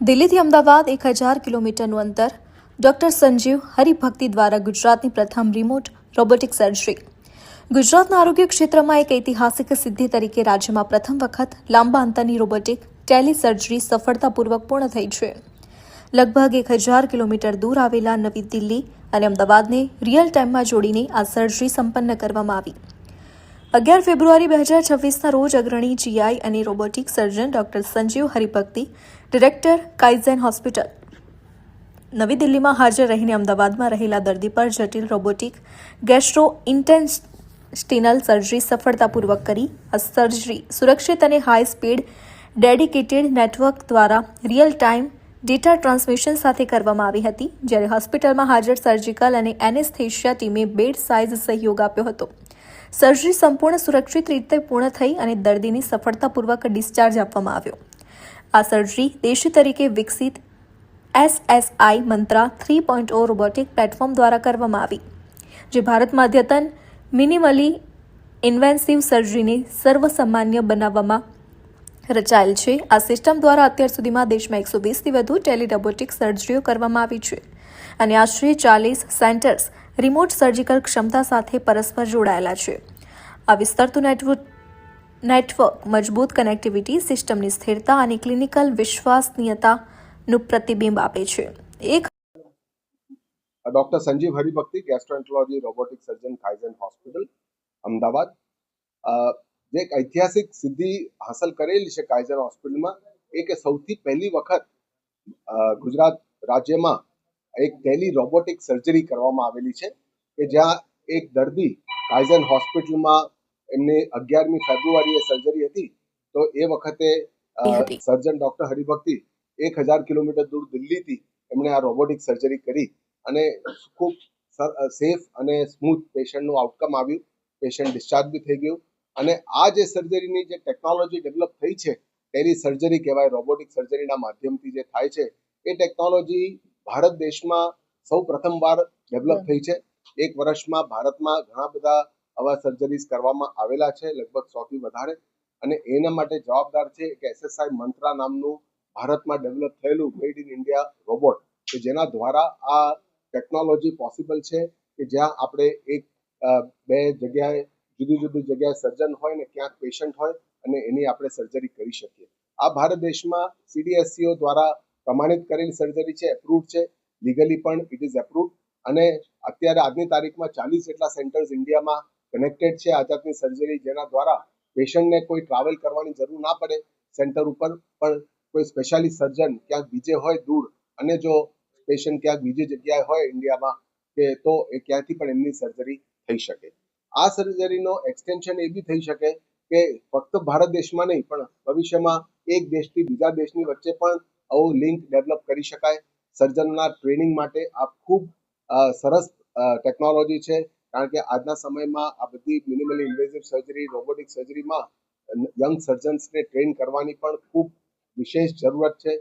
દિલ્હીથી અમદાવાદ 1000 કિલોમીટરનું અંતર. ડોક્ટર સંજીવ હરિભક્તિ દ્વારા ગુજરાતની પ્રથમ રિમોટ રોબોટિક સર્જરી. ગુજરાતના આરોગ્ય ક્ષેત્રમાં એક ઐતિહાસિક સિદ્ધિ તરીકે રાજ્યમાં પ્રથમ વખત લાંબા અંતરની રોબોટિક ટેલી સર્જરી સફળતાપૂર્વક પૂર્ણ થઈ છે. લગભગ 1000 કિલોમીટર દૂર આવેલા નવી દિલ્હી અને અમદાવાદને રિયલ ટાઈમમાં જોડીને આ સર્જરી સંપન્ન કરવામાં આવી. 11 ફેબ્રુઆરી 2026ના રોજ અગ્રણી જીઆઈ અને robotic surgeon doctor Sanjeev Haribhakti, director Kaizen hospital, નવી દિલ્હીમાં હાજર રહીને અમદાવાદમાં રહેલા દર્દી પર જટિલ રોબોટિક ગેસ્ટ્રો ઇન્ટેસ્ટિનલ સર્જરી સફળતાપૂર્વક કરી. આ સર્જરી સુરક્ષિત અને હાઈ સ્પીડ ડેડિકેટેડ નેટવર્ક દ્વારા રિયલ ટાઈમ ડેટા ટ્રાન્સમિશન સાથે કરવામાં આવી હતી, જ્યારે હોસ્પિટલમાં હાજર સર્જિકલ અને એનેસ્થેશિયા ટીમે બેડ સાઇઝ સહયોગ આપ્યો હતો. સર્જરી સંપૂર્ણ સુરક્ષિત રીતે પૂર્ણ થઈ અને દર્દીને સફળતાપૂર્વક ડિસ્ચાર્જ આપવામાં આવ્યો. આ સર્જરી દેશી તરીકે વિકસિત એસએસઆઈ મંત્રા 3.0 રોબોટિક પ્લેટફોર્મ દ્વારા કરવામાં આવી, જે ભારતમાં અદ્યતન મિનિમલી ઇન્વેન્સિવ સર્જરીને સર્વસામાન્ય બનાવવામાં રચાયેલ છે. આ સિસ્ટમ દ્વારા અત્યાર સુધીમાં દેશમાં 120થી વધુ ટેલી રોબોટિક સર્જરીઓ કરવામાં આવી છે અને આશરે 40 સેન્ટર્સ રિમોટ સર્જિકલ ક્ષમતા સાથે પરસ્પર જોડાયેલા છે. આ વિસ્તરતું નેટવર્ક મજબૂત કનેક્ટિવિટી, સિસ્ટમની સ્થિરતા અને ક્લિનિકલ વિશ્વસનીયતાનું પ્રતિબિંબ આપે છે. Doctor Sanjeev Haribhakti, gastroenterology robotic સર્જન, કાઇઝન હોસ્પિટલ, અમદાવાદ. જે એક ઐતિહાસિક સિદ્ધિ હાંસલ કરેલી છે કાઇઝન હોસ્પિટલમાં, એ કે સૌથી પહેલી વખત ગુજરાત રાજ્યમાં એક ટેલી રોબોટિક સર્જરી કરવામાં આવેલી છે, કે જ્યાં એક દર્દી કાઇઝન હોસ્પિટલમાં એમની 11મી ફેબ્રુઆરીએ સર્જરી હતી. તો એ વખતે સર્જન ડોક્ટર હરિભક્તિ 1000 કિલોમીટર દૂર દિલ્હીથી એમણે આ રોબોટિક સર્જરી કરી અને ખૂબ સેફ અને સ્મૂથ પેશન્ટનું આઉટકમ આવ્યું. પેશન્ટ ડિસ્ચાર્જ બી થઈ ગયું. અને આ જે સર્જરીની જે ટેકનોલોજી ડેવલપ થઈ છે, ટેલી સર્જરી કહેવાય, રોબોટિક સર્જરીના માધ્યમથી જે થાય છે, એ ટેકનોલોજી ભારત દેશમાં સૌ પ્રથમવાર ડેવલપ થઈ છે. એક વર્ષમાં ભારતમાં ઘણા બધા આવા સર્જરીઝ કરવામાં આવેલા છે, લગભગ 100થી વધારે. અને એના માટે જવાબદાર છે કે એસએસઆઈ મંત્રા નામનું ભારતમાં ડેવલપ થયેલું મેડ ઇન ઇન્ડિયા રોબોટ, કે જેના દ્વારા આ ટેકનોલોજી પોસિબલ છે, કે જ્યાં આપણે બે જગ્યાએ જુદી જુદી જગ્યાએ સર્જન હોય ને ક્યાંક પેશન્ટ હોય અને એની આપણે સર્જરી કરી શકીએ. આ ભારત દેશમાં CDSCO દ્વારા પ્રમાણિત કરેલી સર્જરી છે, એપ્રુવડ છે, લીગલી પણ ઇટ ઇઝ એપ્રુવડ. અને અત્યારે આજની તારીખમાં 40 જેટલા સેન્ટર્સ ઇન્ડિયામાં કનેક્ટેડ છે આ જાતની સર્જરી, જેના દ્વારા પેશન્ટને કોઈ ટ્રાવેલ કરવાની જરૂર ના પડે. સેન્ટર ઉપર પણ કોઈ સ્પેશિયાલિસ્ટ સર્જન ક્યાંક બીજે હોય દૂર, અને જો પેશન્ટ ક્યાંક બીજી જગ્યાએ હોય ઇન્ડિયામાં, કે તો એ ક્યાંથી પણ એમની સર્જરી થઈ શકે. આ સર્જરીનો એક્સટેન્શન એ બી થઈ શકે કે ફક્ત ભારત દેશમાં નહીં, પણ ભવિષ્યમાં એક દેશથી બીજા દેશની વચ્ચે પણ આવું લિંક ડેવલપ કરી શકાય. સર્જનના ટ્રેનિંગ માટે આ ખૂબ સરસ ટેકનોલોજી છે, કારણ કે આજના સમયમાં આ બધી મિનિમલી ઇન્વેઝિવ સર્જરી, રોબોટિક સર્જરીમાં યંગ સર્જન્સને ટ્રેન કરવાની પણ ખૂબ વિશેષ જરૂરત છે.